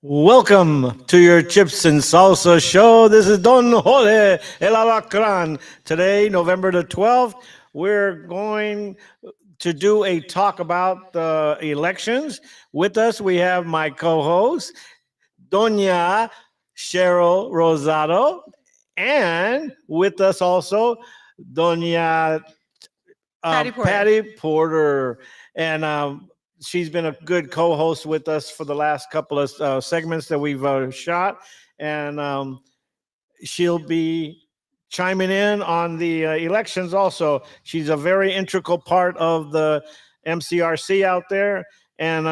Welcome to your Chips and Salsa show. This is Don Jole El Alacran. Today, November the 12th, we're going to do a talk about the elections. With us, we have my co host, Doña Cheryl Rosado, and with us also, Doña Patty Porter. Patty Porter, and she's been a good co-host with us for the last couple of segments that we've shot, and she'll be chiming in on the elections. Also, she's a very integral part of the MCRC out there, and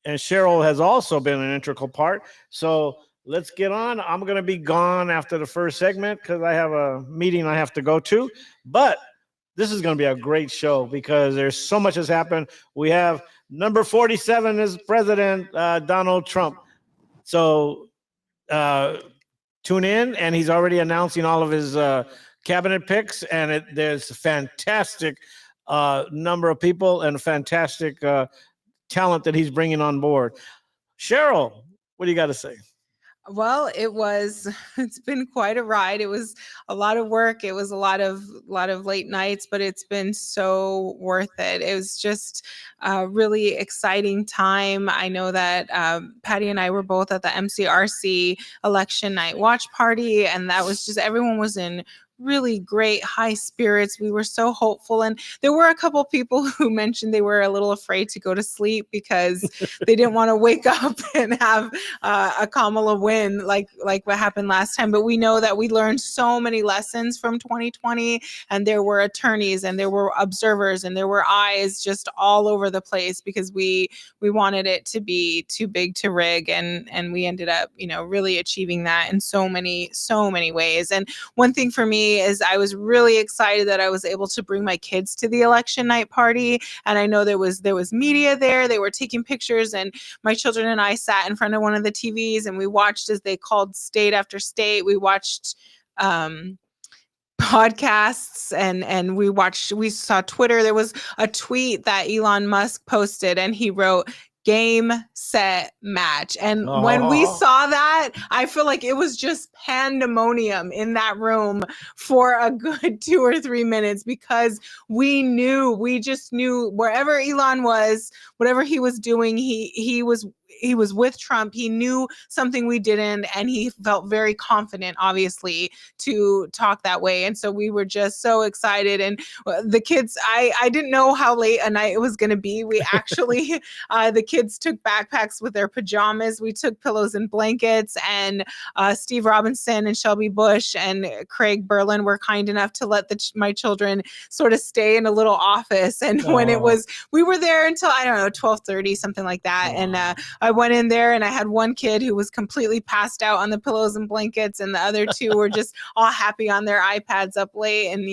Cheryl has also been an integral part. So let's get on. I'm going to be gone after the first segment because I have a meeting I have to go to, but this is going to be a great show because there's so much has happened. We have number 47 is President Donald Trump. So uh, tune in, and he's already announcing all of his cabinet picks, and there's a fantastic number of people and fantastic talent that he's bringing on board. Cheryl, what do you got to say? Well, it's been quite a ride. It was a lot of work. It was a lot of late nights, but it's been so worth it. It was just a really exciting time. I know that Patty and I were both at the MCRC election night watch party, and that was just everyone was in really great high spirits. We were so hopeful, and there were a couple people who mentioned they were a little afraid to go to sleep because they didn't want to wake up and have a Kamala win like what happened last time. But we know that we learned so many lessons from 2020, and there were attorneys and there were observers and there were eyes just all over the place because we wanted it to be too big to rig, and we ended up really achieving that in so many ways. And one thing for me is I was really excited that I was able to bring my kids to the election night party, and I know there was media there. They were taking pictures, and my children and I sat in front of one of the TVs and we watched as they called state after state. We watched podcasts, and we saw Twitter. There was a tweet that Elon Musk posted, and he wrote game, set, match. And when we saw that, I feel like it was just pandemonium in that room for a good 2 or 3 minutes because we just knew wherever Elon was, whatever he was doing, he was with Trump. He knew something we didn't, and he felt very confident, obviously, to talk that way. And so we were just so excited. And the kids, I didn't know how late a night it was going to be. We actually, the kids took backpacks with their pajamas. We took pillows and blankets, and Steve Robinson and Shelby Bush and Craig Berlin were kind enough to let my children sort of stay in a little office. And when it was, we were there until, I don't know, 12:30, something like that. And I went in there and I had one kid who was completely passed out on the pillows and blankets, and the other two were just all happy on their iPads up late. And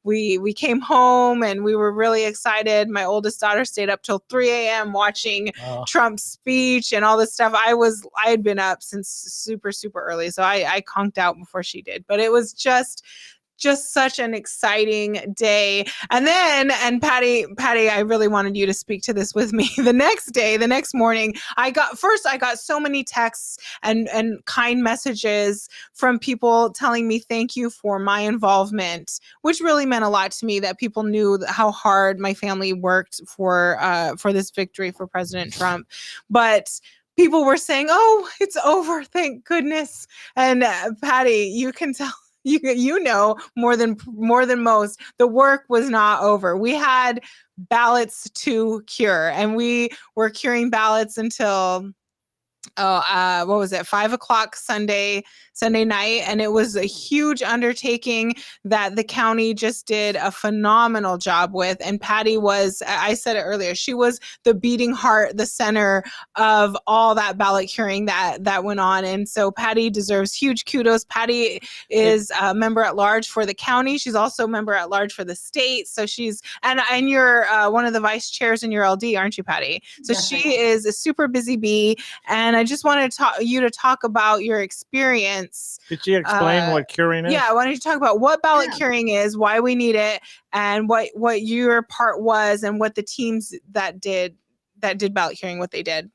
we came home and we were really excited. My oldest daughter stayed up till 3 a.m. watching Trump's speech and all this stuff. I had been up since super, super early, so I conked out before she did. But it was just such an exciting day. And Patty, I really wanted you to speak to this with me. The next morning, I got so many texts and kind messages from people telling me thank you for my involvement, which really meant a lot to me, that people knew how hard my family worked for this victory for President Trump. But people were saying, "Oh, it's over, thank goodness." And Patty, you can tell. You know more than most, the work was not over. We had ballots to cure, and we were curing ballots until what was it, 5 o'clock Sunday night. And it was a huge undertaking that the county just did a phenomenal job with. And Patty was, I said it earlier, she was the beating heart, the center of all that ballot curing that went on. And so Patty deserves huge kudos. Patty is a member at large for the county. She's also a member at large for the state. So she's, and you're one of the vice chairs in your LD, aren't you, Patty? So Yes, she is a super busy bee. And I just wanted you to talk about your experience. Did she explain what curing is? Yeah, why don't you talk about what ballot curing is, why we need it, and what your part was, and what the teams that did ballot curing, what they did.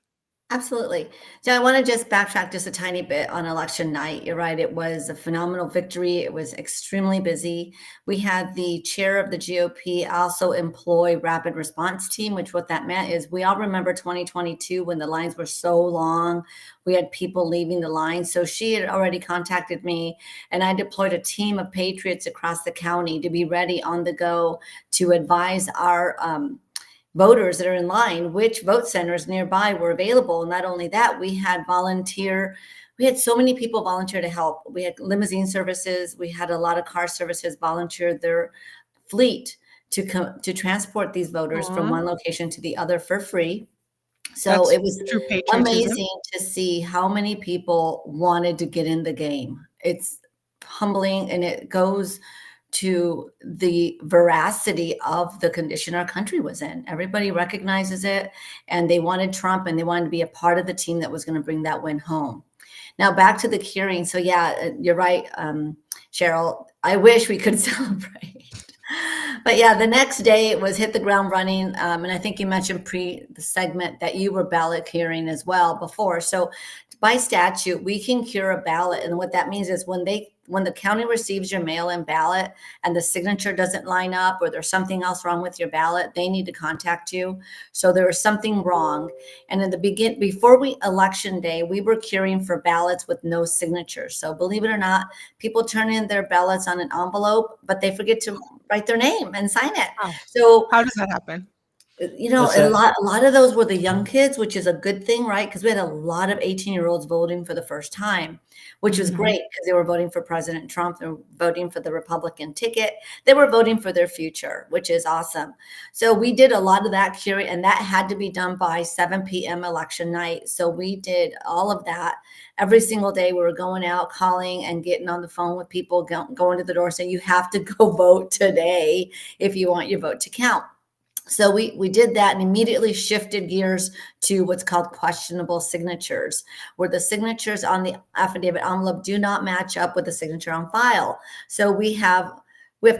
Absolutely. So I want to just backtrack just a tiny bit on election night. You're right. It was a phenomenal victory. It was extremely busy. We had the chair of the GOP also employ rapid response team, which what that meant is we all remember 2022 when the lines were so long. We had people leaving the line. So she had already contacted me and I deployed a team of patriots across the county to be ready on the go to advise our voters that are in line, which vote centers nearby were available. Not only that, we had so many people volunteer to help. We had limousine services, we had a lot of car services volunteer their fleet to transport these voters from Aw, one location to the other for free. So that's it was true patriotism. amazing to see how many people wanted to get in the game. It's humbling and it goes to the veracity of the condition our country was in. Everybody recognizes it and they wanted Trump and they wanted to be a part of the team that was going to bring that win home. Now back to the curing. So yeah, you're right, Cheryl. I wish we could celebrate. But yeah, the next day it was hit the ground running. And I think you mentioned pre the segment that you were ballot curing as well before. So by statute, we can cure a ballot. And what that means is when the county receives your mail-in ballot and the signature doesn't line up or there's something else wrong with your ballot, they need to contact you. So there was something wrong. And in the before election day, we were curing for ballots with no signatures. So believe it or not, people turn in their ballots on an envelope, but they forget to write their name and sign it. Wow. So How does that happen? It's a lot of those were the young kids, which is a good thing, right? Because we had a lot of 18-year-olds voting for the first time, which was Mhm. great because they were voting for President Trump. They were voting for the Republican ticket. They were voting for their future, which is awesome. So we did a lot of that curing, and that had to be done by 7 p.m. election night. So we did all of that every single day. We were going out, calling, and getting on the phone with people, going to the door saying, you have to go vote today if you want your vote to count. So we did that and immediately shifted gears to what's called questionable signatures, where the signatures on the affidavit envelope do not match up with the signature on file. So we have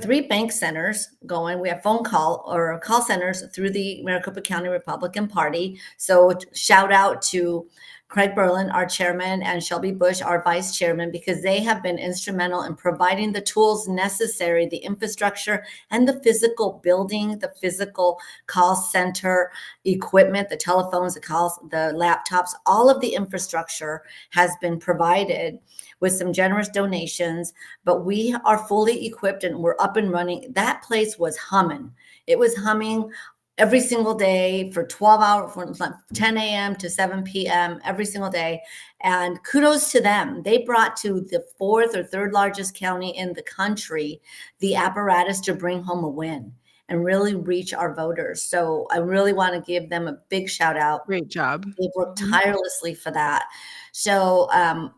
3 bank centers going. We have phone call centers through the Maricopa County Republican Party. So shout out to Craig Berlin, our chairman, and Shelby Bush, our vice chairman, because they have been instrumental in providing the tools necessary, the infrastructure and the physical building, the physical call center equipment, the telephones, the calls, the laptops, all of the infrastructure has been provided with some generous donations, but we are fully equipped and we're up and running. That place was humming. It was humming every single day for 12 hours from 10 a.m. to 7 p.m. every single day. And kudos to them. They brought to the 4th or 3rd largest county in the country the apparatus to bring home a win and really reach our voters. So I really want to give them a big shout out. Great job. They've worked Mhm. tirelessly for that. So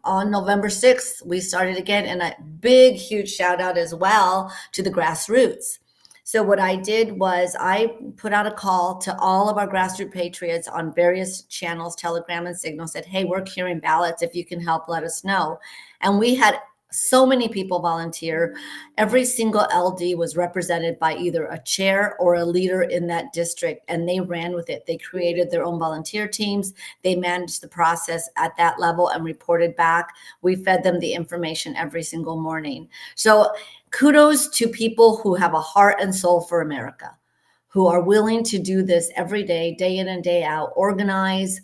on November 6th, we started again, and a big, huge shout out as well to the grassroots. So what I did was I put out a call to all of our grassroots patriots on various channels, Telegram and Signal, said, hey, we're curing ballots. If you can help, let us know. And we had so many people volunteer. Every single LD was represented by either a chair or a leader in that district, and they ran with it. They created their own volunteer teams. They managed the process at that level and reported back. We fed them the information every single morning. So kudos to people who have a heart and soul for America, who are willing to do this every day, day in and day out, organize,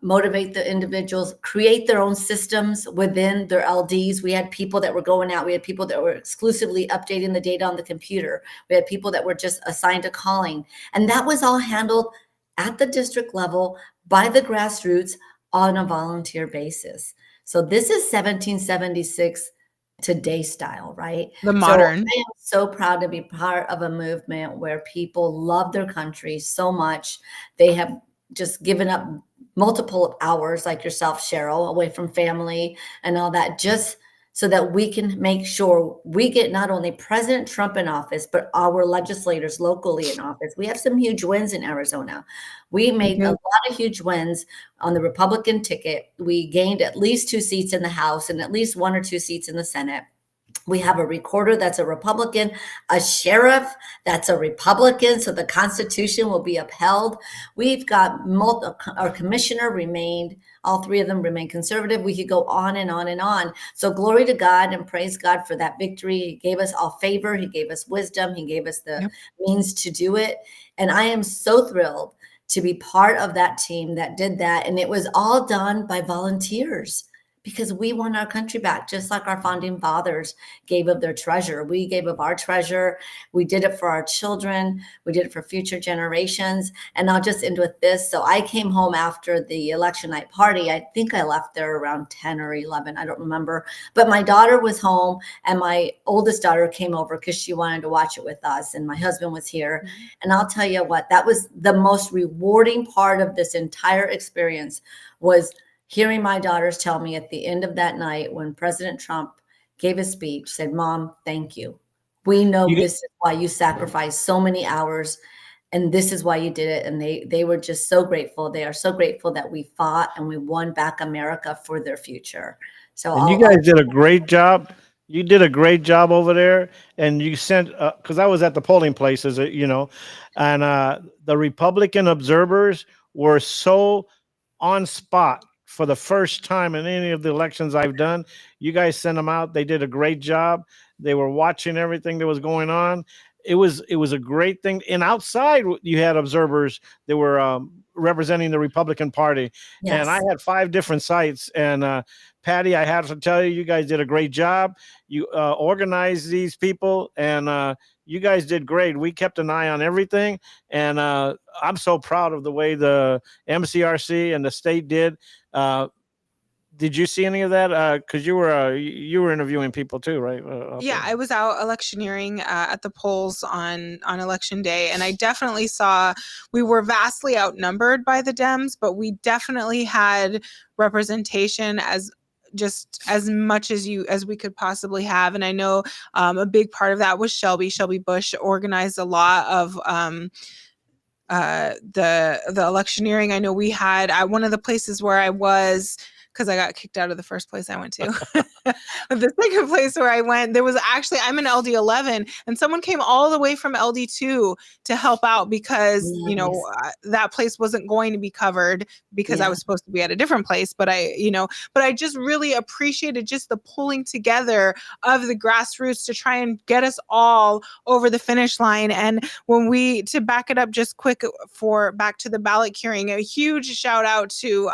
motivate the individuals, create their own systems within their LDs. We had people that were going out. We had people that were exclusively updating the data on the computer. We had people that were just assigned to calling. And that was all handled at the district level by the grassroots on a volunteer basis. So this is 1776 today style, right? The So modern. I am so proud to be part of a movement where people love their country so much. They have just given up multiple hours, like yourself, Cheryl, away from family and all that, just so that we can make sure we get not only President Trump in office, but our legislators locally in office. We have some huge wins in Arizona. We We made a do. lot of huge wins on the Republican ticket. We gained at least 2 seats in the House and at least 1 or 2 seats in the Senate. We have a recorder that's a Republican, a sheriff that's a Republican, so the Constitution will be upheld. We've got our commissioner remained, all three of them remain conservative. We could go on and on and on. So glory to God and praise God for that victory. He gave us all favor. He gave us wisdom. He gave us the means to do it. And I am so thrilled to be part of that team that did that. And it was all done by volunteers, because we want our country back, just like our founding fathers gave of their treasure. We gave of our treasure. We did it for our children. We did it for future generations. And I'll just end with this. So I came home after the election night party. I think I left there around 10 or 11. I don't remember. But my daughter was home, and my oldest daughter came over because she wanted to watch it with us. And my husband was here. Mm-hmm. And I'll tell you what, that was the most rewarding part of this entire experience, was hearing my daughters tell me at the end of that night, when President Trump gave his speech, said, "Mom, thank you. We know this is why you sacrificed so many hours, and this is why you did it." And they were just so grateful. They are so grateful that we fought and we won back America for their future. So and you guys did a great job. You did a great job over there, and you sent, because I was at the polling places, and the Republican observers were so on spot. For the first time in any of the elections I've done, you guys sent them out. They did a great job. They were watching everything that was going on. It was a great thing. And outside, you had observers that were representing the Republican Party. Yes. And I had 5 different sites. And Patty, I have to tell you, you guys did a great job. You organized these people, and you guys did great. We kept an eye on everything, and I'm so proud of the way the MCRC and the state did. Did you see any of that? Because you were interviewing people too, right? Yeah, I was out electioneering at the polls on election day, and I definitely saw we were vastly outnumbered by the Dems, but we definitely had representation as much as we could possibly have. And I know a big part of that was Shelby Bush organized a lot of the electioneering. I know we had one of the places where I was, because I got kicked out of the first place I went to. The second place where I went, there was actually, I'm in LD11, and someone came all the way from LD2 to help out because, that place wasn't going to be covered because I was supposed to be at a different place. But I just really appreciated just the pulling together of the grassroots to try and get us all over the finish line. And to back it up just quick back to the ballot curing, a huge shout out to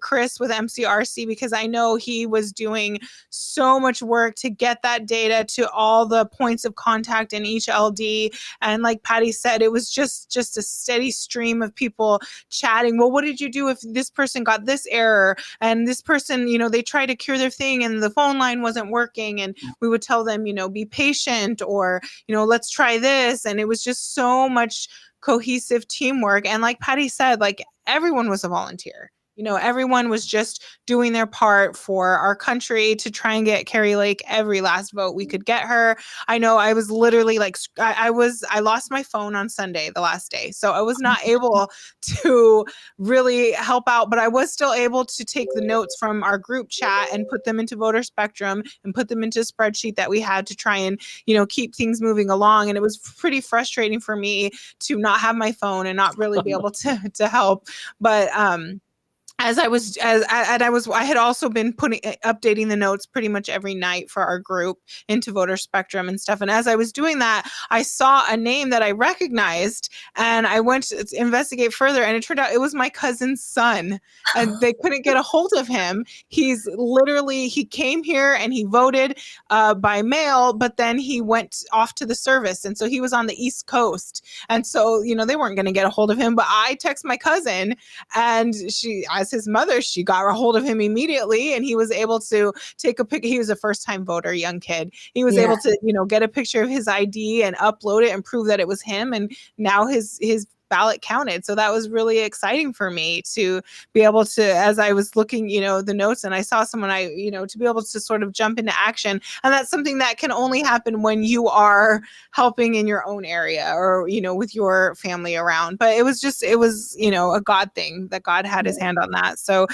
Chris with MCRC, because I know he was doing so much work to get that data to all the points of contact in each LD. And like Patty said, it was just a steady stream of people chatting. Well, what did you do if this person got this error? And this person, they tried to cure their thing and the phone line wasn't working. And we would tell them, be patient, or, let's try this. And it was just so much cohesive teamwork. And like Patty said, like everyone was a volunteer. Everyone was just doing their part for our country to try and get Carrie Lake every last vote we could get her. I know I was literally like, I lost my phone on Sunday, the last day. So I was not able to really help out, but I was still able to take the notes from our group chat and put them into Voter Spectrum and put them into a spreadsheet that we had to try and, keep things moving along. And it was pretty frustrating for me to not have my phone and not really be able to help. But, I had also been updating the notes pretty much every night for our group into Voter Spectrum and stuff. And as I was doing that, I saw a name that I recognized, and I went to investigate further, and it turned out it was my cousin's son, and they couldn't get a hold of him. He came here and he voted by mail, but then he went off to the service. And so he was on the East Coast. And so, they weren't going to get a hold of him, but I text my cousin, and as his mother, she got a hold of him immediately, and he was able to take a picture. He was a first-time voter, young kid. He was able to, get a picture of his ID and upload it and prove that it was him. And now his ballot counted. So that was really exciting for me to be able to, as I was looking, the notes, and I saw someone, to be able to sort of jump into action. And that's something that can only happen when you are helping in your own area or, with your family around. But it was a God thing that God had his hand on that. So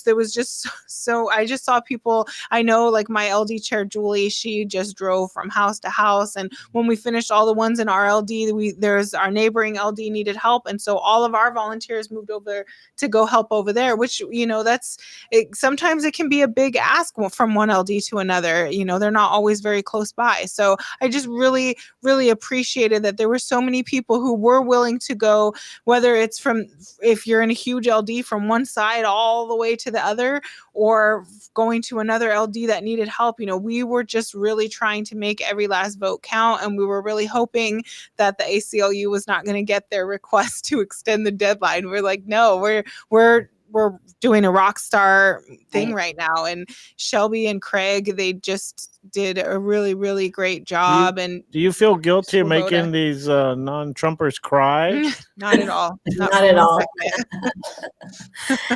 there was just so I just saw people. I know, like my LD chair, Julie, she just drove from house to house. And when we finished all the ones in our LD, there's our neighboring LD needed help. And so all of our volunteers moved over to go help over there, which, sometimes it can be a big ask from one LD to another. They're not always very close by. So I just really, really appreciated that there were so many people who were willing to go, whether it's if you're in a huge LD from one side all the way to the other, or going to another LD that needed help. We were just really trying to make every last vote count. And we were really hoping that the ACLU was not going to get their request to extend the deadline. We're like, no, we're doing a rock star thing right now. And Shelby and Craig, they just did a really, really great job. Do you feel guilty of making these non-Trumpers cry? Not at all. Not at all.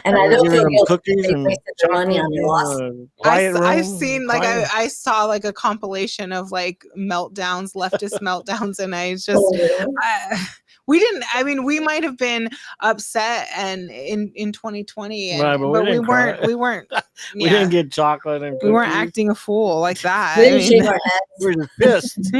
And I don't feel guilty cookies and money on your loss. I've seen I saw like a compilation of like meltdowns, leftist meltdowns, and I just we might have been upset and in 2020, right, but we weren't we didn't get chocolate and cookies. We weren't acting a fool like that. We didn't shake our heads. We were pissed.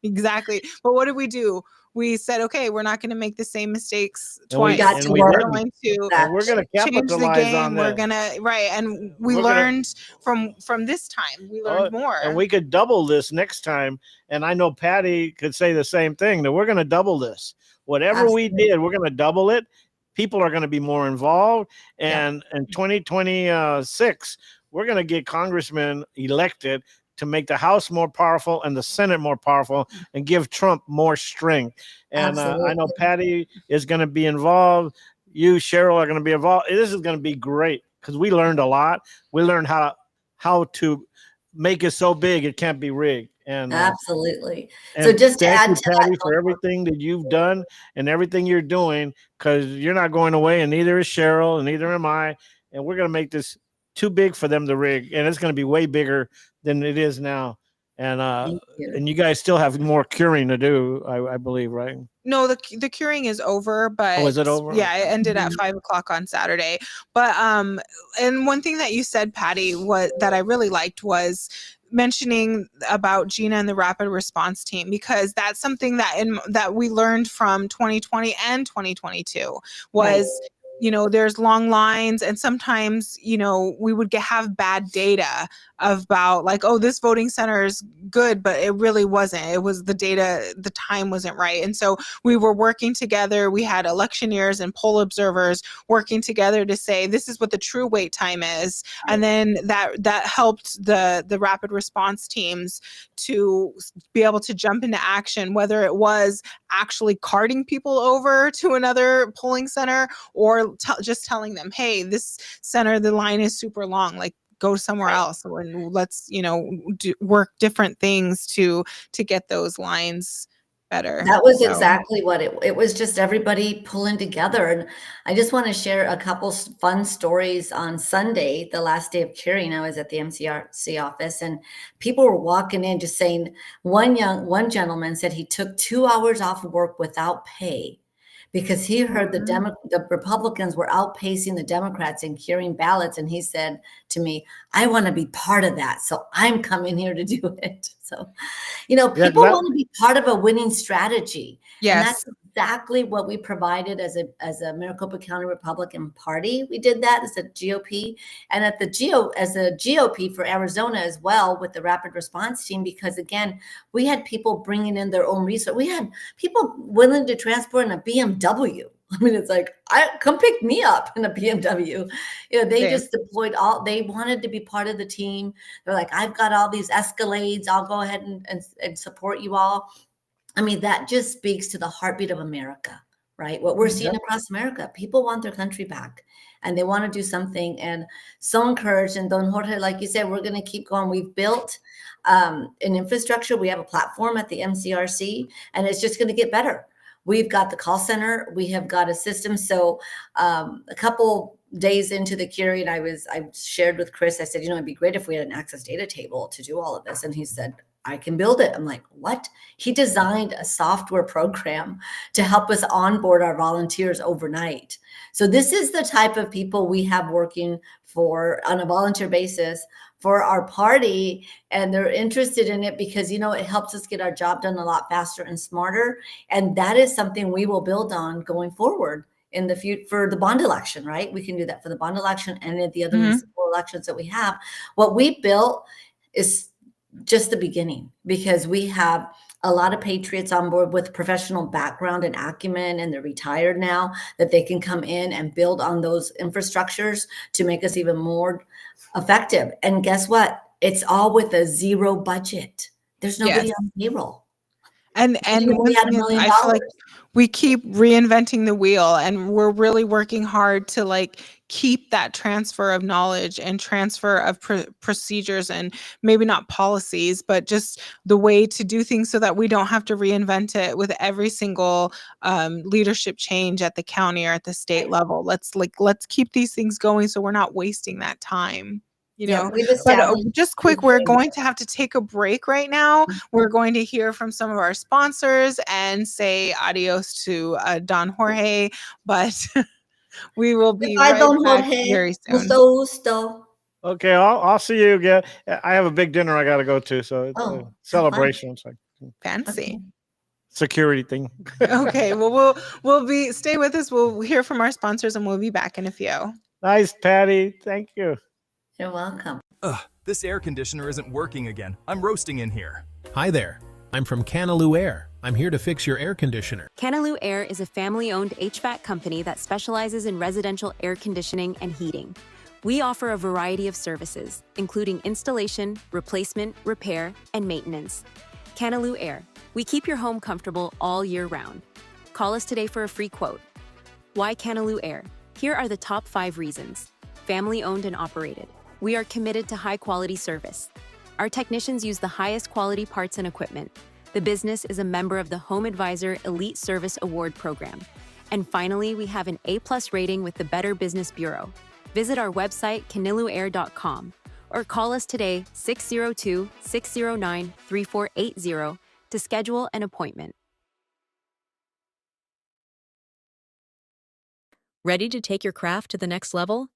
Exactly. But what did we do? We said, okay, we're not going to make the same mistakes We twice. got to we work. We're going to Change the capitalize game. on We're that. gonna and we learned from this time. We learned more, and we could double this next time. And I know Patty could say the same thing, that we're going to double this. Whatever we did, we're going to double it. People are going to be more involved, and in 2026, we're going to get congressmen elected to make the House more powerful and the Senate more powerful and give Trump more strength. And I know Patty is going to be involved. You, Cheryl, are going to be involved. This is going to be great because we learned a lot. We learned how to make it so big it can't be rigged. And absolutely. And so just to thank add you, to Patty, that, for everything that you've done and everything you're doing, because you're not going away, and neither is Cheryl, and neither am I. And we're going to make this too big for them to rig, and it's going to be way bigger than it is now. And you guys still have more curing to do, I believe, right? No, the curing is over, but is it over? Yeah, it ended at 5:00 on Saturday. But and one thing that you said, Patty, that I really liked was mentioning about Gina and the rapid response team, because that's something that we learned from 2020 and 2022 was there's long lines, and sometimes we would have bad data about like, oh, this voting center is good, but it really wasn't. It was the data, the time wasn't right. And so we were working together. We had electioneers and poll observers working together to say, this is what the true wait time is. And then that helped the rapid response teams to be able to jump into action, whether it was actually carting people over to another polling center or just telling them, hey, this center, the line is super long, like go somewhere else, and let's work different things to get those lines better. That was exactly what it was, just everybody pulling together. And I just want to share a couple fun stories. On Sunday, the last day of curing, I was at the MCRC office, and people were walking in just saying, one gentleman said he took 2 hours off of work without pay because he heard the Republicans were outpacing the Democrats in curing ballots. And he said to me, I want to be part of that. So I'm coming here to do it. So, people want to be part of a winning strategy. Yes. And that's exactly what we provided as a Maricopa County Republican Party. We did that as a GOP, and as a GOP for Arizona as well, with the rapid response team, because again, we had people bringing in their own resources. We had people willing to transport in a BMW. I mean, it's like, come pick me up in a BMW. They just deployed they wanted to be part of the team. They're like, I've got all these Escalades. I'll go ahead and support you all. I mean, that just speaks to the heartbeat of America, right? What we're seeing across America, people want their country back and they want to do something. And so encouraged. And Don Jorge, like you said, we're going to keep going. We've built an infrastructure. We have a platform at the MCRC, and it's just going to get better. We've got the call center. We have got a system. So a couple days into the curing, I shared with Chris, I said, it'd be great if we had an access data table to do all of this. And he said, I can build it. I'm like, what? He designed a software program to help us onboard our volunteers overnight. So this is the type of people we have working for on a volunteer basis for our party. And they're interested in it because, it helps us get our job done a lot faster and smarter. And that is something we will build on going forward in the future for the bond election, right? We can do that for the bond election and the other municipal elections that we have. What we built is just the beginning, because we have a lot of patriots on board with professional background and acumen, and they're retired now, that they can come in and build on those infrastructures to make us even more effective. And guess what? It's all with a zero budget. There's nobody on payroll. And we had $1 million. I feel like we keep reinventing the wheel, and we're really working hard to keep that transfer of knowledge and transfer of procedures, and maybe not policies, but just the way to do things so that we don't have to reinvent it with every single leadership change at the county or at the state level. Let's keep these things going so we're not wasting that time. But just quick, we're going to have to take a break right now. We're going to hear from some of our sponsors and say adios to Don Jorge, but we will be right back very soon. Okay, I'll see you again. I have a big dinner I got to go to, so it's a celebration. It's like fancy security thing. Okay, well, we'll stay with us. We'll hear from our sponsors, and we'll be back in a few. Nice, Patty. Thank you. You're welcome. This air conditioner isn't working again. I'm roasting in here. Hi there. I'm from Canaloo Air. I'm here to fix your air conditioner. Canaloo Air is a family-owned HVAC company that specializes in residential air conditioning and heating. We offer a variety of services, including installation, replacement, repair, and maintenance. Canaloo Air. We keep your home comfortable all year round. Call us today for a free quote. Why Canaloo Air? Here are the top 5 reasons. Family-owned and operated. We are committed to high-quality service. Our technicians use the highest quality parts and equipment. The business is a member of the Home Advisor Elite Service Award Program. And finally, we have an A+ rating with the Better Business Bureau. Visit our website, canilooair.com, or call us today, 602-609-3480, to schedule an appointment. Ready to take your craft to the next level?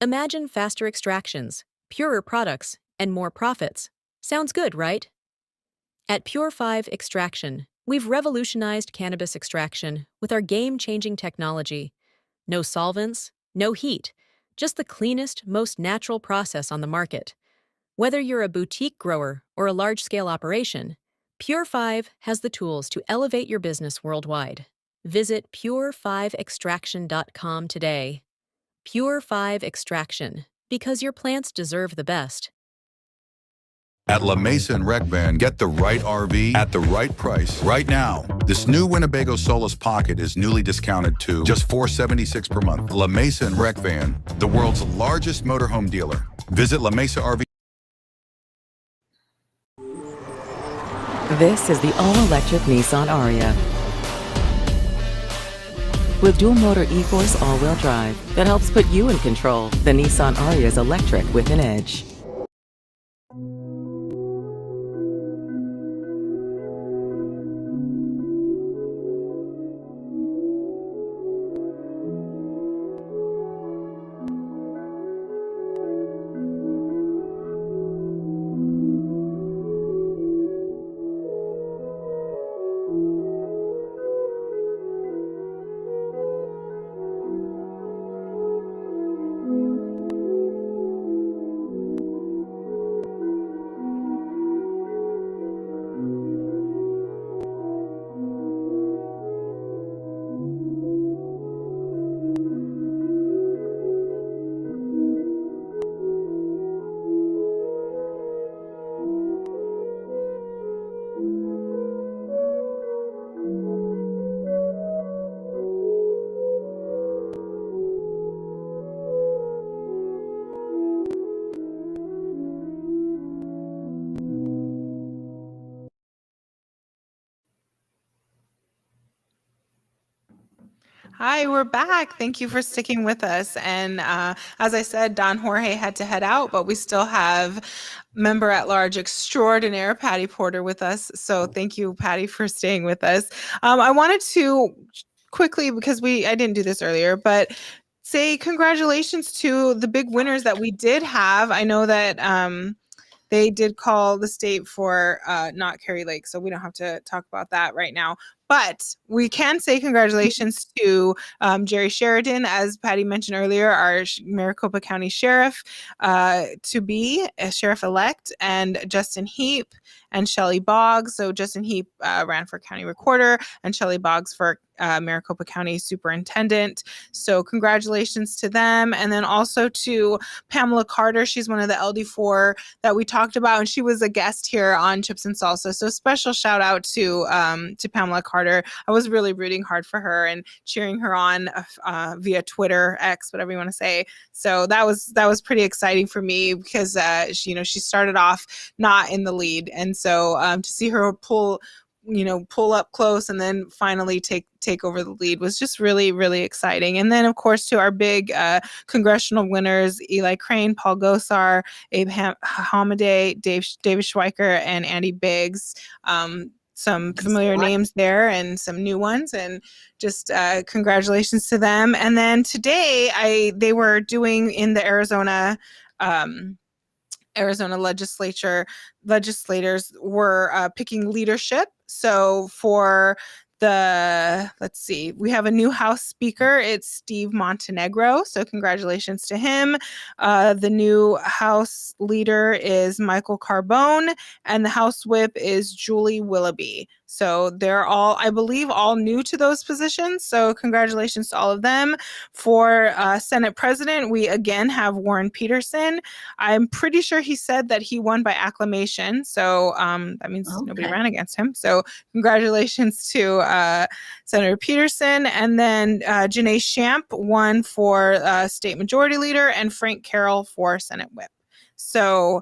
Imagine faster extractions, purer products, and more profits. Sounds good, right? At Pure 5 Extraction, we've revolutionized cannabis extraction with our game-changing technology. No solvents, no heat, just the cleanest, most natural process on the market. Whether you're a boutique grower or a large-scale operation, Pure 5 has the tools to elevate your business worldwide. Visit pure5extraction.com today. Pure 5 Extraction, because your plants deserve the best. At La Mesa and Rec Van, get the right RV at the right price right now. This new Winnebago Solis Pocket is newly discounted to just $476 per month. La Mesa and Rec Van, the world's largest motorhome dealer. Visit La Mesa RV. This is the all-electric Nissan Ariya. With dual-motor e-Force all-wheel drive that helps put you in control, the Nissan Ariya is electric with an edge. Hi, we're back. Thank you for sticking with us. And as I said, Don Jorge had to head out, but we still have member at large extraordinaire Patty Porter with us. So thank you, Patty, for staying with us. I wanted to quickly, because I didn't do this earlier, but say congratulations to the big winners that we did have. I know that they did call the state for not Kerry Lake, so we don't have to talk about that right now. But we can say congratulations to Jerry Sheridan, as Patty mentioned earlier, our Maricopa County Sheriff to be a sheriff-elect, and Justin Heap and Shelley Boggs. So Justin Heap ran for county recorder, and Shelley Boggs for Maricopa County Superintendent. So congratulations to them. And then also to Pamela Carter. She's one of the LD4 that we talked about, and she was a guest here on Chips and Salsa. So special shout out to Pamela Carter. I was really rooting hard for her and cheering her on via Twitter, X, whatever you want to say. So that was pretty exciting for me because she started off not in the lead, and so to see her pull up close and then finally take over the lead was just really, really exciting. And then, of course, to our big congressional winners, Eli Crane, Paul Gosar, Abe Hamadeh, David Schweiker, and Andy Biggs. Some familiar names there and some new ones, and just congratulations to them. And then today they were doing in the Arizona legislators were picking leadership. So for let's see, we have a new House Speaker. It's Steve Montenegro. So congratulations to him. The new House leader is Michael Carbone, and the House Whip is Julie Willoughby. So they're all, I believe, all new to those positions. So congratulations to all of them. For Senate President, we again have Warren Peterson. I'm pretty sure he said that he won by acclamation. So that means nobody ran against him. So congratulations to Senator Peterson. And then Janae Shamp won for State Majority Leader, and Frank Carroll for Senate Whip. So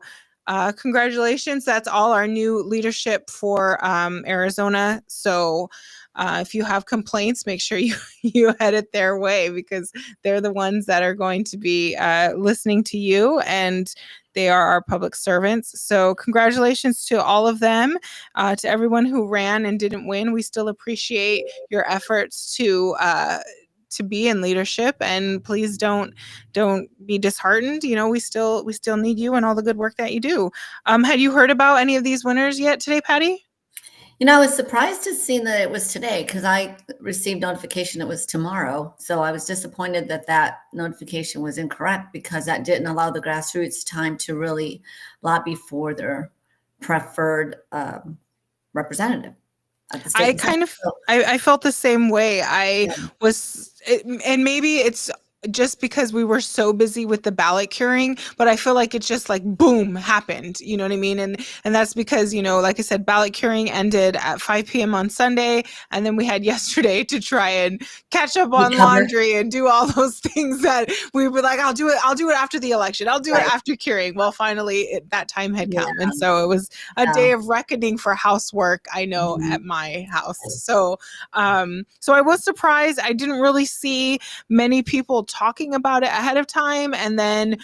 congratulations. That's all our new leadership for Arizona. So if you have complaints, make sure you head it their way, because they're the ones that are going to be listening to you, and they are our public servants. So congratulations to all of them, to everyone who ran and didn't win. We still appreciate your efforts to be in leadership, and please don't be disheartened. We still need you and all the good work that you do. Had you heard about any of these winners yet today, Patty? I was surprised to see that it was today, because I received notification it was tomorrow. So I was disappointed that notification was incorrect, because that didn't allow the grassroots time to really lobby for their preferred representative. I felt the same way. And maybe it's just because we were so busy with the ballot curing, but I feel like it's just like boom, happened. You know what I mean? And that's because, like I said, ballot curing ended at 5 p.m. on Sunday, and then we had yesterday to try and catch up on laundry and do all those things that we were like, I'll do it after the election. I'll do it after curing. Well, finally that time had come. And so it was a day of reckoning for housework, I know, at my house. So I was surprised. I didn't really see many people talking about it ahead of time, and then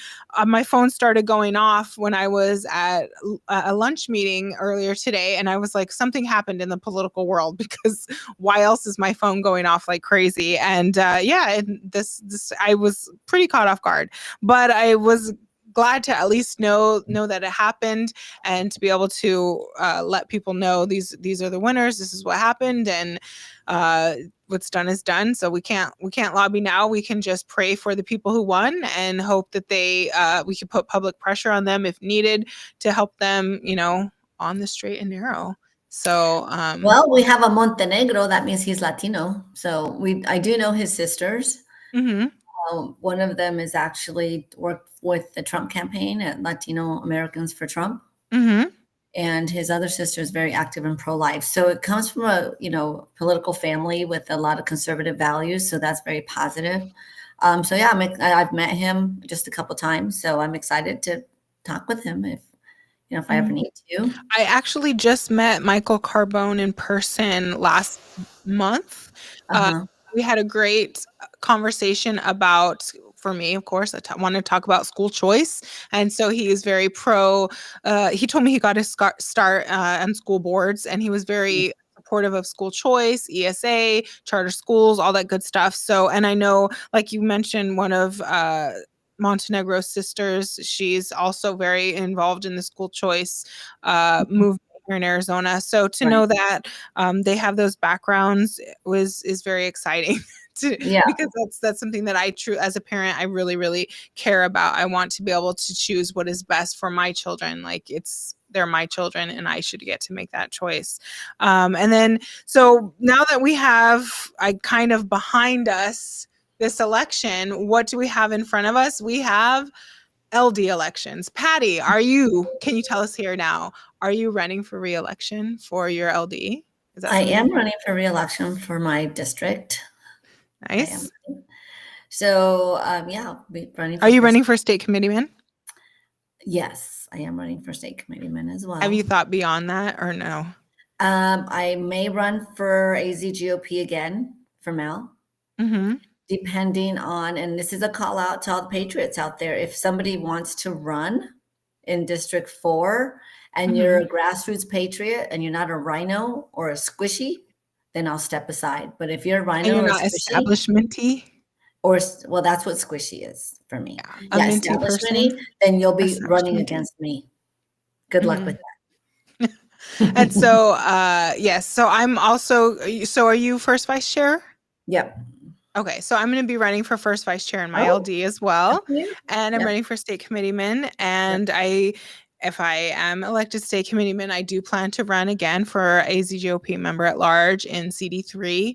my phone started going off when I was at a lunch meeting earlier today, and I was like, something happened in the political world, because why else is my phone going off like crazy? And this I was pretty caught off guard, but I was glad to at least know that it happened, and to be able to let people know these are the winners. This is what happened, and what's done is done. So we can't lobby now. We can just pray for the people who won and hope that we can put public pressure on them if needed to help them, on the straight and narrow. So well, we have a Montenegro. That means he's Latino. So I do know his sisters. Mm-hmm. One of them is actually worked with the Trump campaign at Latino Americans for Trump. Mm-hmm. And his other sister is very active in pro-life. So it comes from a, political family with a lot of conservative values. So that's very positive. So yeah, I've met him just a couple of times. So I'm excited to talk with him if I ever need to. I actually just met Michael Carbone in person last month. we had a great conversation about, for me, of course, I wanted to talk about school choice. And so he is very pro. He told me he got his start on school boards, and he was very supportive of school choice, ESA, charter schools, all that good stuff. So, and I know, like you mentioned, one of Montenegro's sisters, she's also very involved in the school choice movement here in Arizona. So to know that they have those backgrounds is very exciting. Because that's something that as a parent, I really, really care about. I want to be able to choose what is best for my children. Like they're my children and I should get to make that choice. And then, so now that we have kind of behind us this election, what do we have in front of us? We have LD elections. Patty, can you tell us here now, are you running for re-election for your LD? I am running for re-election for my district. Nice. So, yeah, running. Are you running for state committeeman? Yes, I am running for state committeeman as well. Have you thought beyond that or no? I may run for AZGOP again for Mel. Depending on, and this is a call out to all the patriots out there. If somebody wants to run in District 4 and you're a grassroots patriot and you're not a rhino or a squishy, then I'll step aside. But if you're a rhino and you're or not squishy, establishmenty, well, that's what squishy is for me. Yeah, establishmenty, then you'll be running against me. Good luck with that. And so, yes. So I'm also. So are you first vice chair? Yep. Okay, so I'm going to be running for first vice chair in my LD as well, and I'm running for state committeeman. And if I am elected state committeeman, I do plan to run again for AZGOP member at large in CD3.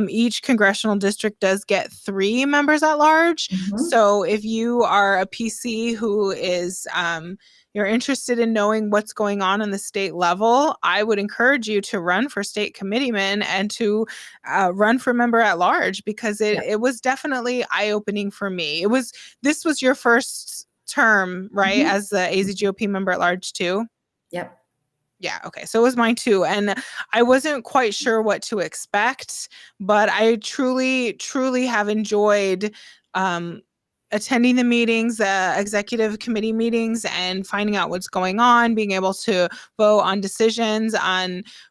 Each congressional district does get 3 members at large. So if you are a PC who is you're interested in knowing what's going on the state level, I would encourage you to run for state committeeman and to run for member at large, because it was definitely eye-opening for me. This was your first term, right, as the AZGOP member at large too? Yep. Yeah, okay. So it was mine too. And I wasn't quite sure what to expect, but I truly, truly have enjoyed attending the meetings, executive committee meetings, and finding out what's going on, being able to vote on decisions.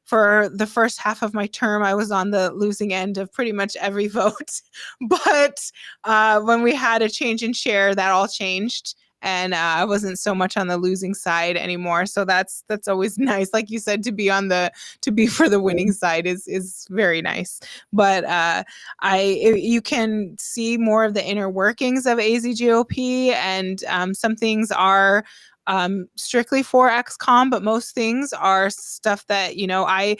For the first half of my term, I was on the losing end of pretty much every vote. But when we had a change in chair, that all changed. And I wasn't so much on the losing side anymore. So that's always nice. Like you said, to be for the winning side is very nice. But you can see more of the inner workings of AZGOP, and some things are strictly for XCOM, but most things are stuff that, I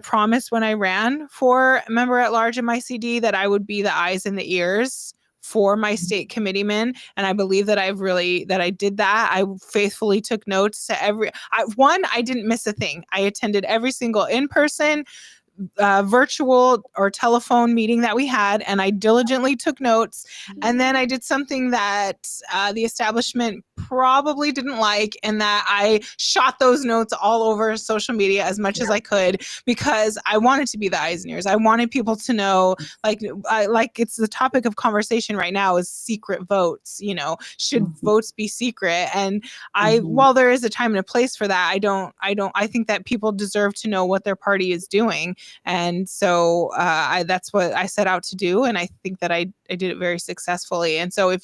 promised when I ran for member at large in my CD that I would be the eyes and the ears for my state committeemen. And I believe that I did that. I faithfully took notes to I didn't miss a thing. I attended every single in-person, virtual or telephone meeting that we had, and I diligently took notes. And then I did something that the establishment probably didn't like, and that I shot those notes all over social media as much as I could, because I wanted to be the eyes and ears. I wanted people to know, like it's the topic of conversation right now is secret votes. Should votes be secret? And while there is a time and a place for that, I think that people deserve to know what their party is doing. And so that's what I set out to do. And I think that I did it very successfully. And so if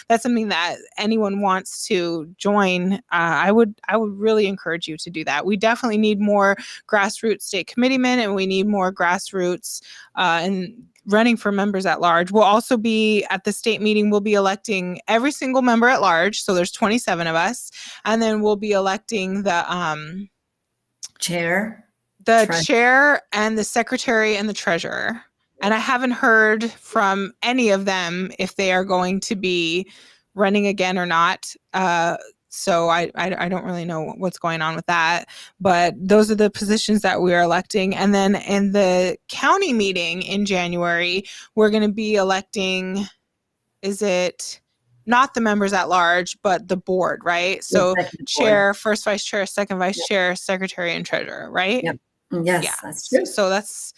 that's something that anyone wants to join, I would really encourage you to do that. We definitely need more grassroots state committeemen, and we need more grassroots and running for members at large. We'll also be at the state meeting, we'll be electing every single member at large. So there's 27 of us. And then we'll be electing the chair and the secretary and the treasurer. And I haven't heard from any of them if they are going to be running again or not. So I don't really know what's going on with that. But those are the positions that we are electing. And then in the county meeting in January, we're going to be electing, is it not the members at large, but the board, right? So chair, first vice chair, second vice chair, secretary, and treasurer, right? Yep. Yes, that's true. So that's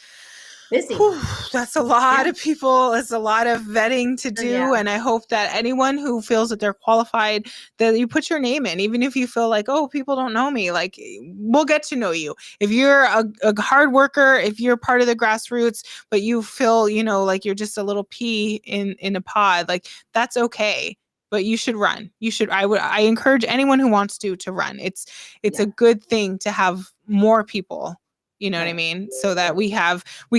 busy. Whew, that's a lot Yeah. of people. It's a lot of vetting to do. Yeah. And I hope that anyone who feels that they're qualified, that you put your name in, even if you feel like, oh, people don't know me, like we'll get to know you. If you're a hard worker, if you're part of the grassroots, but you feel, like you're just a little pea in a pod, like that's okay. But you should run. I encourage anyone who wants to run. It's Yeah. a good thing to have more people. You know what I Right. mean? So that we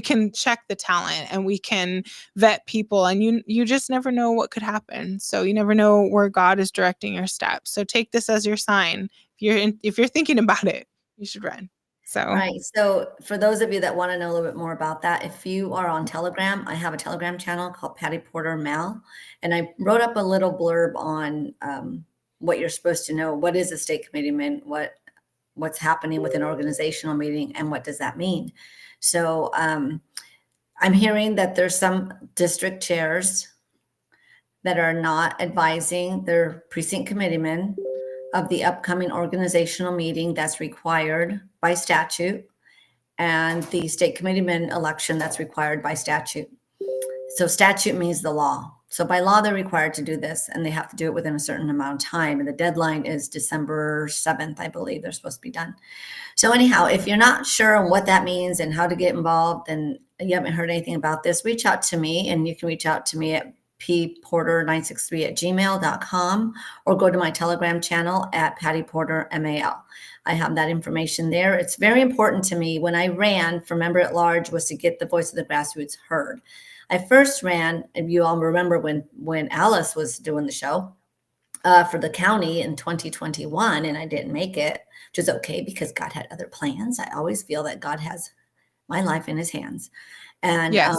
can check the talent and we can vet people, and you just never know what could happen. So you never know where God is directing your steps. So take this as your sign. If you're thinking about it, you should run. So Right. So for those of you that want to know a little bit more about that, if you are on Telegram, I have a Telegram channel called Patty Porter Mal, and I wrote up a little blurb on what you're supposed to know. What is a state committeeman? What's happening with an organizational meeting, and what does that mean? So I'm hearing that there's some district chairs that are not advising their precinct committeemen of the upcoming organizational meeting that's required by statute, and the state committeeman election that's required by statute. So statute means the law. So by law, they're required to do this, and they have to do it within a certain amount of time. And the deadline is December 7th, I believe they're supposed to be done. So anyhow, if you're not sure what that means and how to get involved, and you haven't heard anything about this, reach out to me, and you can reach out to me at pporter963@gmail.com, or go to my Telegram channel at Patty Porter MAL. I have that information there. It's very important to me. When I ran for member at large, was to get the voice of the grassroots heard. I first ran, and you all remember when Alice was doing the show for the county in 2021, and I didn't make it, which is okay because God had other plans. I always feel that God has my life in his hands. And yes.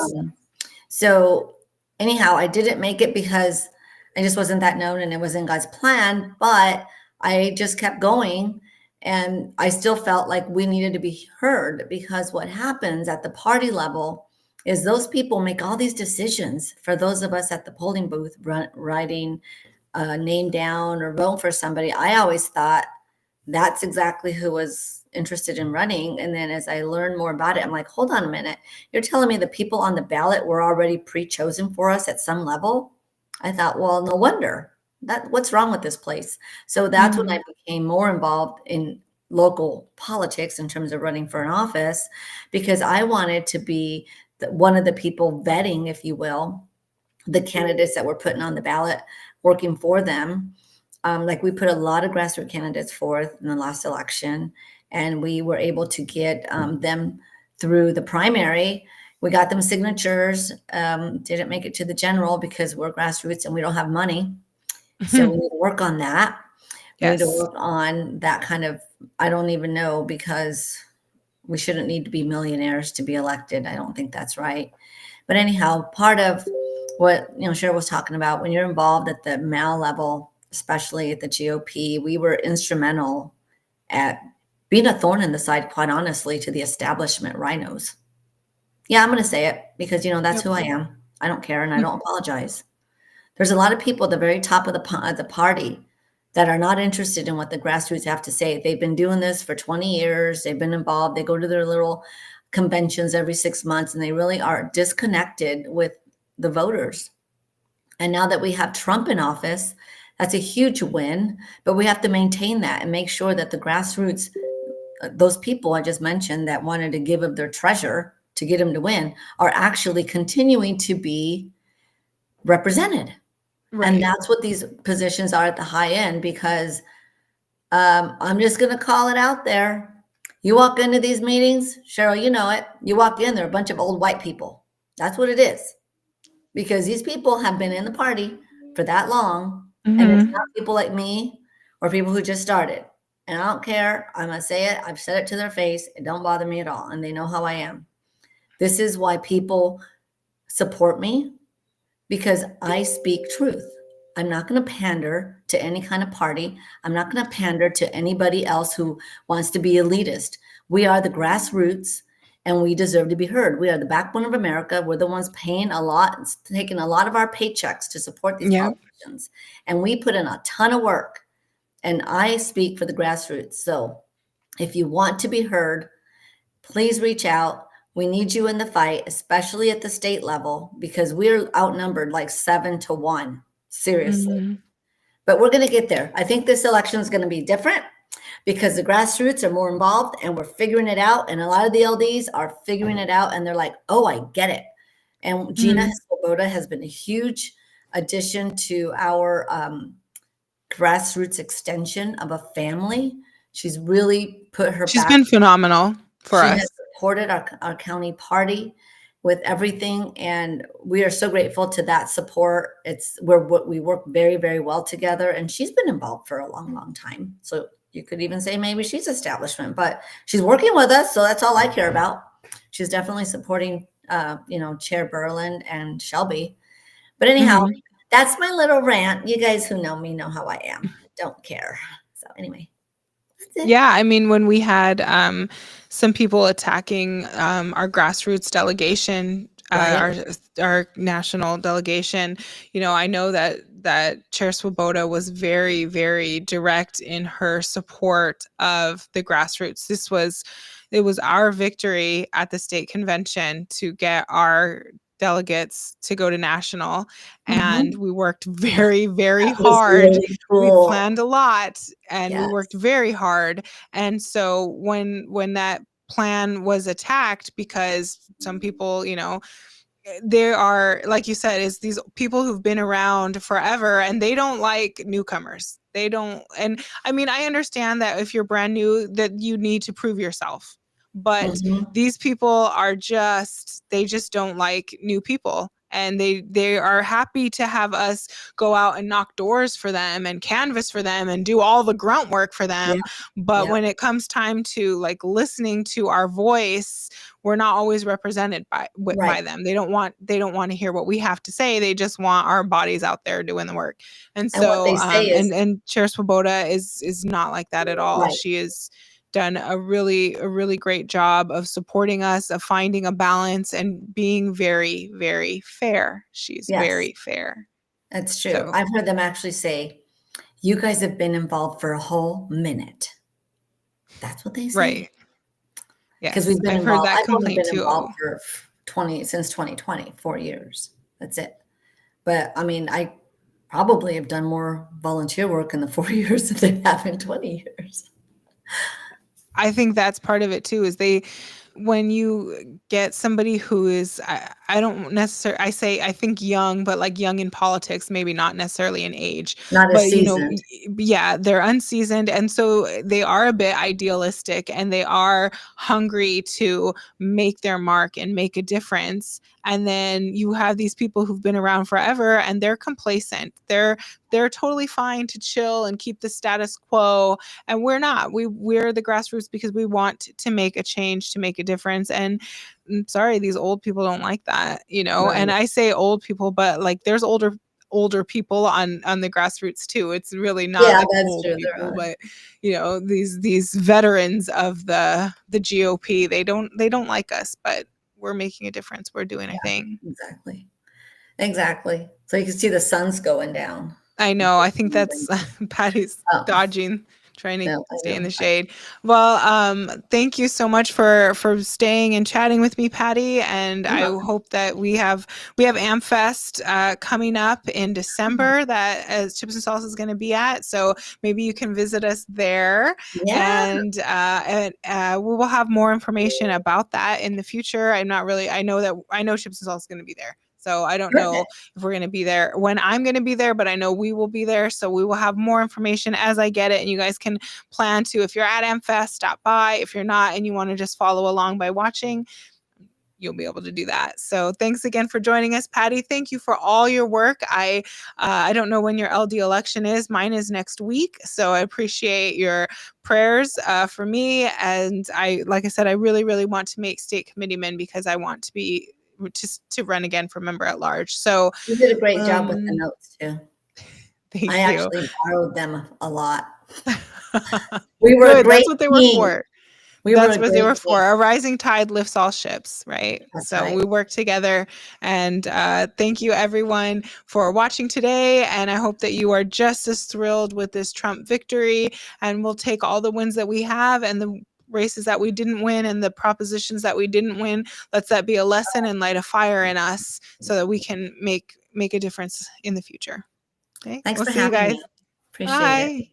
So anyhow, I didn't make it because I just wasn't that known and it was in God's plan, but I just kept going, and I still felt like we needed to be heard, because what happens at the party level is those people make all these decisions for those of us at the polling booth writing a name down or vote for somebody. I always thought that's exactly who was interested in running. And then as I learned more about it, I'm like, hold on a minute. You're telling me the people on the ballot were already pre-chosen for us at some level? I thought, well, no wonder. What's wrong with this place? So that's when I became more involved in local politics in terms of running for an office, because I wanted to be one of the people vetting, if you will, the candidates that were putting on the ballot, working for them. Like we put a lot of grassroots candidates forth in the last election, and we were able to get them through the primary. We got them signatures, didn't make it to the general because we're grassroots and we don't have money. So we need to work on that. We need to work on that kind of, I don't even know, because we shouldn't need to be millionaires to be elected. I don't think that's right. But anyhow, part of what Cheryl was talking about, when you're involved at the MAL level, especially at the GOP, we were instrumental at being a thorn in the side, quite honestly, to the establishment rhinos. Yeah, I'm going to say it because, that's who I am. I don't care, and I don't apologize. There's a lot of people at the very top of the party that are not interested in what the grassroots have to say. They've been doing this for 20 years. They've been involved. They go to their little conventions every 6 months, and they really are disconnected with the voters. And now that we have Trump in office, that's a huge win, but we have to maintain that and make sure that the grassroots, those people I just mentioned that wanted to give of their treasure to get him to win, are actually continuing to be represented. Right. And that's what these positions are at the high end, because I'm just going to call it out there. You walk into these meetings, Cheryl, you know it. You walk in, there are a bunch of old white people. That's what it is. Because these people have been in the party for that long, and it's not people like me or people who just started. And I don't care. I'm going to say it. I've said it to their face. It don't bother me at all. And they know how I am. This is why people support me, because I speak truth. I'm not going to pander to any kind of party. I'm not going to pander to anybody else who wants to be elitist. We are the grassroots, and we deserve to be heard. We are the backbone of America. We're the ones paying a lot, taking a lot of our paychecks to support these politicians. And we put in a ton of work. And I speak for the grassroots. So if you want to be heard, please reach out. We need you in the fight, especially at the state level, because we're outnumbered like 7-1. Seriously. Mhm. But we're going to get there. I think this election is going to be different because the grassroots are more involved and we're figuring it out. And a lot of the LDs are figuring it out and they're like, oh, I get it. And Gina Swoboda has been a huge addition to our grassroots extension of a family. She's really put her She's back. been phenomenal for She us. has supported our county party with everything, and we are so grateful to that support. We work very, very well together, and she's been involved for a long, long time. So you could even say maybe she's establishment, but she's working with us, so that's all I care about. She's definitely supporting, Chair Berlin and Shelby. But anyhow, that's my little rant. You guys who know me know how I am. I don't care. So anyway. Yeah, I mean, when we had some people attacking our grassroots delegation, our national delegation, I know that Chair Swoboda was very, very direct in her support of the grassroots. It was our victory at the state convention to get our delegates to go to national, and we worked very, very hard. Really We cool. planned a lot and we Yes. worked very hard. And so when that plan was attacked, because some people, there are, like you said, is these people who've been around forever and they don't like newcomers. They don't. And I mean, I understand that if you're brand new, that you need to prove yourself. But these people they just don't like new people. And they are happy to have us go out and knock doors for them and canvas for them and do all the grunt work for them. But when it comes time to like listening to our voice, we're not always represented by them. They don't want to hear what we have to say. They just want our bodies out there doing the work. And so, what they say is, and Chair Swoboda is not like that at all. Right. She has done a really great job of supporting us, of finding a balance and being very, very fair. She's very fair. That's true. So- I've heard them actually say, you guys have been involved for a whole minute. That's what they say. Right. Yes, Because we've been I've involved. heard that I've only complaint been too. involved for since 2020, 4 years. That's it. But I mean, I probably have done more volunteer work in the 4 years than they have in 20 years. I think that's part of it too, is when you get somebody who is, I don't necessarily, I think young, but like young in politics, maybe not necessarily in age, Not but as seasoned. they're unseasoned. And so they are a bit idealistic and they are hungry to make their mark and make a difference. And then you have these people who've been around forever and they're complacent. They're totally fine to chill and keep the status quo. And we're not. We're the grassroots because we want to make a change, to make a difference. And I'm sorry, these old people don't like that, Right. And I say old people, but like there's older people on the grassroots too. It's really not like that's old true. people, but these veterans of the GOP, they don't like us, but we're making a difference. We're doing a thing. Exactly. So you can see the sun's going down. I know. I think that's Patty's dodging, trying to No, I stay in know. the shade. Well, thank you so much for staying and chatting with me, Patty. And I hope that we have AmFest coming up in December that as Chips and Salsa is going to be at. So maybe you can visit us there. Yeah. And we will have more information about that in the future. I know Chips and Salsa is going to be there. So I don't know if we're going to be there when I'm going to be there, but I know we will be there. So we will have more information as I get it. And you guys can plan to, if you're at AmFest, stop by. If you're not and you want to just follow along by watching, you'll be able to do that. So thanks again for joining us, Patty. Thank you for all your work. I don't know when your LD election is. Mine is next week. So I appreciate your prayers for me. And like I said, I really, really want to make state committeeman because I want to be to run again for member at large. So you did a great job with the notes too. Thank you. I actually borrowed them a lot. We were good. a great That's what they were team. for. That's what they were for. A rising tide lifts all ships, right? That's so right. we work together. And thank you, everyone, for watching today. And I hope that you are just as thrilled with this Trump victory. And we'll take all the wins that we have and races that we didn't win and the propositions that we didn't win. Let's that be a lesson and light a fire in us so that we can make a difference in the future. Okay. Thanks We'll for see you having guys. me. Appreciate Bye. it.